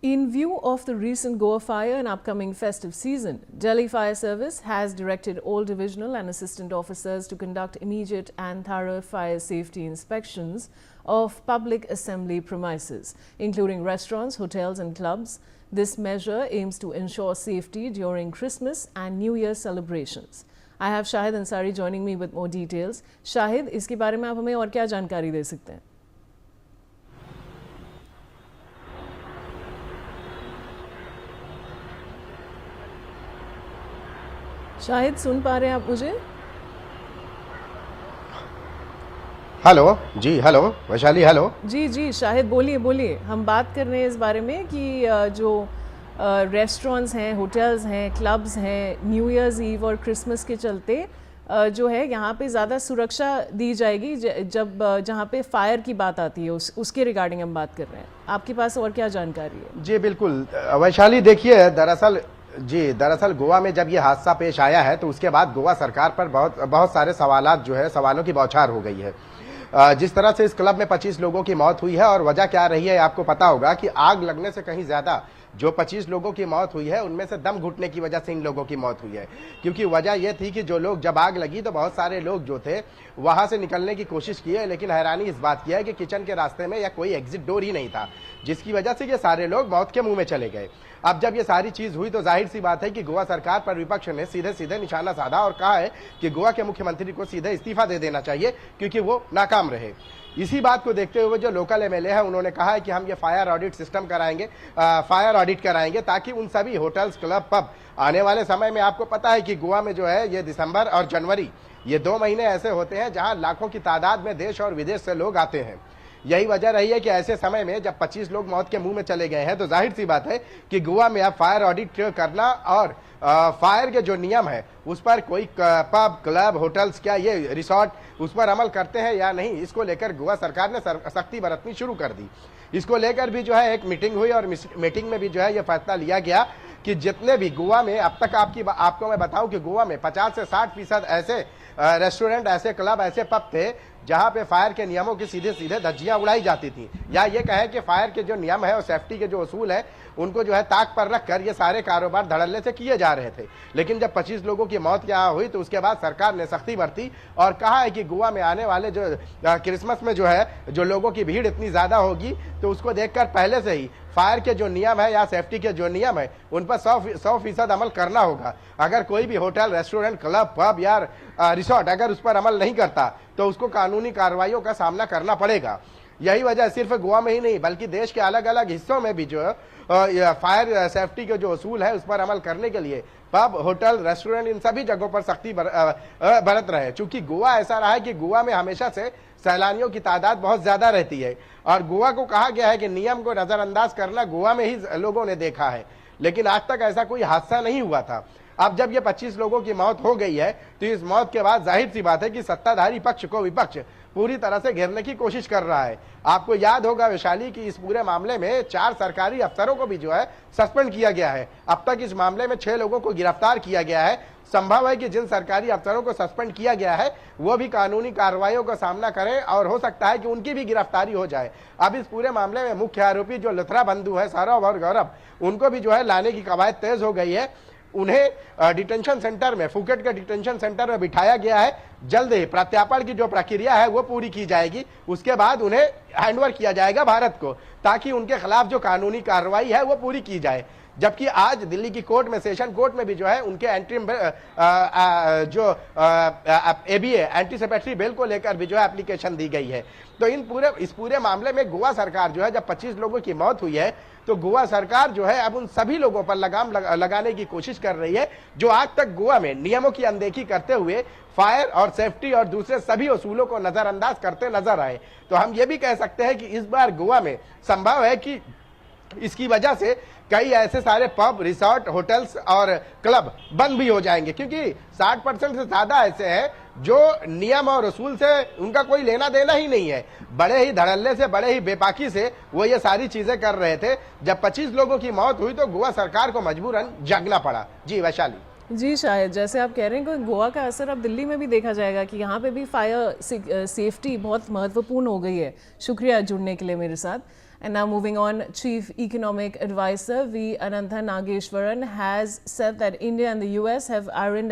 In view of the recent Goa fire and upcoming festive season, Delhi Fire Service has directed all divisional and assistant officers to conduct immediate and thorough fire safety inspections of public assembly premises, including restaurants, hotels and clubs. This measure aims to ensure safety during Christmas and New Year celebrations. I have Shahid Ansari joining me with more details. Shahid, इसके बारे में आप हमें और क्या जानकारी दे सकते हैं? शाहिद, सुन पा रहे हैं आप मुझे? हेलो जी, हेलो वैशाली, हेलो जी शाहिद, बोलिए बोलिए। हम बात कर रहे हैं इस बारे में कि जो रेस्टोरेंट्स हैं, होटल्स हैं, क्लब्स हैं, न्यू ईयर्स ईव और क्रिसमस के चलते जो है यहाँ पे ज़्यादा सुरक्षा दी जाएगी जब जहाँ पे फायर की बात आती है, उसके रिगार्डिंग हम बात कर रहे हैं। आपके पास और क्या जानकारी है? जी बिल्कुल वैशाली, देखिए दरअसल गोवा में जब ये हादसा पेश आया है तो उसके बाद गोवा सरकार पर बहुत सारे सवालों की बौछार हो गई है। जिस तरह से इस क्लब में 25 लोगों की मौत हुई है और वजह क्या रही है आपको पता होगा कि आग लगने से कहीं ज्यादा जो 25 लोगों की मौत हुई है उनमें से दम घुटने की वजह से इन लोगों की मौत हुई है। क्योंकि वजह यह थी कि जो लोग, जब आग लगी तो बहुत सारे लोग जो थे वहां से निकलने की कोशिश की है, लेकिन हैरानी इस बात की है कि किचन के रास्ते में या कोई एग्जिट डोर ही नहीं था, जिसकी वजह से ये सारे लोग मौत के मुंह में चले गए। अब जब ये सारी चीज हुई तो जाहिर सी बात है कि गोवा सरकार पर विपक्ष ने सीधे सीधे निशाना साधा और कहा है कि गोवा के मुख्यमंत्री को सीधे इस्तीफा दे देना चाहिए क्योंकि वो नाकाम रहे। इसी बात को देखते हुए जो लोकल एमएलए है उन्होंने कहा है कि हम ये फायर ऑडिट सिस्टम कराएंगे, फायर ऑडिट कराएंगे ताकि उन सभी होटल्स, क्लब, पब आने वाले समय में, आपको पता है कि गोवा में जो है ये दिसंबर और जनवरी, ये 2 महीने ऐसे होते हैं जहां लाखों की तादाद में देश और विदेश से लोग आते हैं। यही वजह रही है कि ऐसे समय में जब 25 लोग मौत के मुंह में चले गए हैं तो जाहिर सी बात है कि गोवा में अब फायर ऑडिट करना और फायर के जो नियम है उस पर कोई पब, क्लब, होटल्स, क्या ये रिसोर्ट, उस पर अमल करते हैं या नहीं, इसको लेकर गोवा सरकार ने सख्ती बरतनी शुरू कर दी। इसको लेकर भी जो है एक मीटिंग हुई और मीटिंग में भी जो है ये फैसला लिया गया कि जितने भी गोवा में अब तक आपको मैं बताऊं कि गोवा में 50 से 60% ऐसे रेस्टोरेंट, ऐसे क्लब, ऐसे पब थे जहां पे फायर के नियमों की सीधे सीधे धज्जियां उड़ाई जाती थी, या ये कहें कि फायर के जो नियम है और सेफ्टी के जो उसूल है उनको जो है ताक पर रखकर ये सारे कारोबार धड़ल्ले से किए जा रहे थे। लेकिन जब 25 लोगों की मौत यहाँ हुई तो उसके बाद सरकार ने सख्ती बरती और कहा है कि गोवा में आने वाले जो क्रिसमस में जो है जो लोगों की भीड़ इतनी ज्यादा होगी तो उसको देखकर पहले से ही फायर के जो नियम है या सेफ्टी के जो नियम है उन पर 100% अमल करना होगा। अगर कोई भी होटल, रेस्टोरेंट, क्लब, पब या रिसोर्ट अगर उस पर अमल नहीं करता तो उसको कानूनी कार्रवाइयों का सामना करना पड़ेगा। यही वजह सिर्फ गोवा में ही नहीं बल्कि देश के अलग अलग हिस्सों में भी जो है फायर सेफ्टी के जो उसूल है उस पर अमल करने के लिए पब, होटल, रेस्टोरेंट, इन सभी जगहों पर सख्ती बरत रहे हैं। चूंकि गोवा ऐसा रहा है कि गोवा में हमेशा से सैलानियों की तादाद बहुत ज्यादा रहती है और गोवा को कहा गया है कि नियम को नजरअंदाज करना गोवा में ही लोगों ने देखा है, लेकिन आज तक ऐसा कोई हादसा नहीं हुआ था। अब जब ये 25 लोगों की मौत हो गई है तो इस मौत के बाद जाहिर सी बात है कि सत्ताधारी पक्ष को विपक्ष पूरी तरह से घेरने की कोशिश कर रहा है। आपको याद होगा वैशाली कि इस पूरे मामले में 4 सरकारी अफसरों को भी जो है सस्पेंड किया गया है। अब तक इस मामले में 6 लोगों को गिरफ्तार किया गया है। संभव है कि जिन सरकारी अफसरों को सस्पेंड किया गया है वो भी कानूनी कार्रवाइयों का सामना करें और हो सकता है कि उनकी भी गिरफ्तारी हो जाए। अब इस पूरे मामले में मुख्य आरोपी जो लुथरा बंधु है, सौरभ और गौरव, उनको भी जो है लाने की कवायद तेज हो गई है। उन्हें डिटेंशन सेंटर में, फुकेट के डिटेंशन सेंटर में बिठाया गया है। जल्द ही प्रत्यार्पण की जो प्रक्रिया है वो पूरी की जाएगी, उसके बाद उन्हें हैंडओवर किया जाएगा भारत को, ताकि उनके खिलाफ जो कानूनी कार्रवाई है वो पूरी की जाए। जबकि आज दिल्ली की कोर्ट में, सेशन कोर्ट में भी जो है उनके एबीए, एंटीसिपेटरी बेल को लेकर भी जो है एप्लीकेशन दी गई है। तो इस पूरे मामले में गोवा सरकार जो है, जब 25 लोगों की मौत हुई है तो गोवा सरकार जो है अब उन सभी लोगों पर लगाम लगाने की कोशिश कर रही है जो आज तक गोवा में नियमों की अनदेखी करते हुए फायर और सेफ्टी और दूसरे सभी उसूलों को नजरअंदाज करते नजर आए। तो हम ये भी कह सकते हैं कि इस बार गोवा में संभव है कि इसकी वजह से कई ऐसे सारे पब, रिसोर्ट, होटल्स और क्लब बंद भी हो जाएंगे, क्योंकि 60% से ज्यादा ऐसे हैं जो नियम और उसूल से उनका कोई लेना देना ही नहीं है। बड़े ही धड़ल्ले से, बड़े ही बेपाकी से वो ये सारी चीजें कर रहे थे। जब 25 लोगों की मौत हुई तो गोवा सरकार को मजबूरन जागना पड़ा। जी वैशाली। जी शायद जैसे आप कह रहे हैं कि गोवा का असर अब दिल्ली में भी देखा जाएगा कि यहाँ पे भी फायर सेफ्टी बहुत महत्वपूर्ण हो गई है। शुक्रिया जुड़ने के लिए मेरे साथ। And now moving on, Chief Economic Advisor V. Anantha Nageshwaran has said that India and the US have ironed out